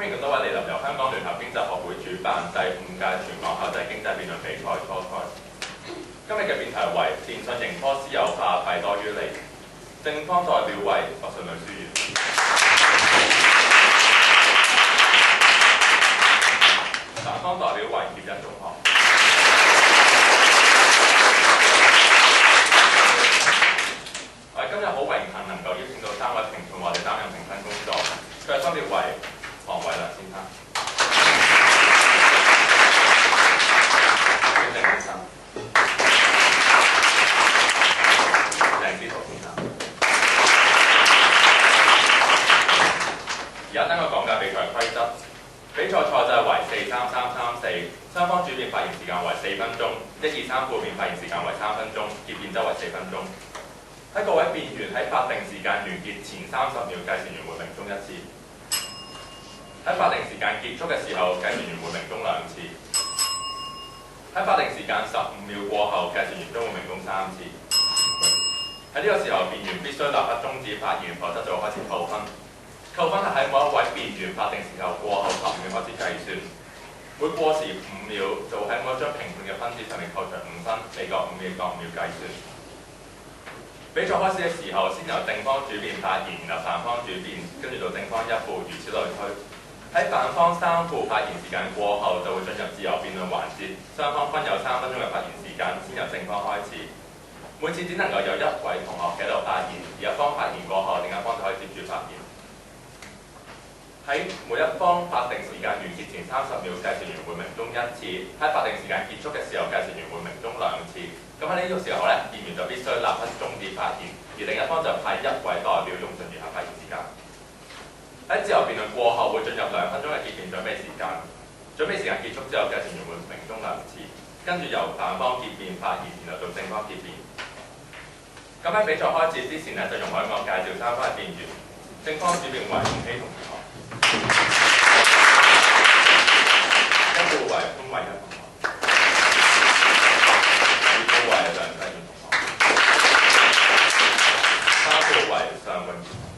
歡迎咁多位嚟臨由香港聯合經濟學會主辦第5屆全港校際經濟辯論比賽初賽。今日嘅辯題為電訊盈科私有化弊多於利，正方代表為學術女書院，反方代表為協恩中學。我哋今日好榮幸能夠邀請到3位評判或者擔任評分工作，佢哋分別為黃偉良先生、鄭先生、鄭思圖先生。而家等我講解比賽規則。比賽賽制為4-3-3-3-4，雙方主辯發言時間為4分鐘，1、2、3副辯發言時間為3分鐘，結辯則為4分鐘。喺各位辯員喺法定時間完結前30秒，計時員會鳴鐘1次。喺法定時間結束嘅時候，計時員會鳴鐘2次。喺法定時間15秒過後，計時員將會鳴鐘3次。喺呢個時候，辯員必須立刻終止發言，否則就會開始扣分。扣分係喺每一位辯員法定時候過後10秒開始計算。每過時5秒，就會喺每一張評判嘅分紙上面扣除5分，你各5秒各5秒計算。比賽開始嘅時候，先由正方主辯發言，然後反方主辯，跟住到正方1副，如此類推。喺反方3副發言時間過後，就會進入自由辯論環節，雙方分有3分鐘嘅發言時間，先由正方開始。每次只能夠有1位同學喺度發言，而一方發言過後，另一方就可以接住發言。喺每一方法定時間完結前30秒，計時員會鳴鐘1次；喺法定時間結束嘅時候，計時員會鳴鐘2次。咁喺呢個時候咧，辯員就必須立刻終止發言，而另一方就派1位代表用盡餘下發言時間。喺自由辯論過後，會進入2分鐘嘅結辯準備時間。準備時間結束之後，計時員會鳴鐘2次，跟住由反方結辯發言，然後到正方結辯。咁喺比賽開始之前咧，就容許我介紹3位辯員。正方主辯為洪熙同學，一副為潘惠欣同學，二副為梁世賢同學，三副為尚永賢同學。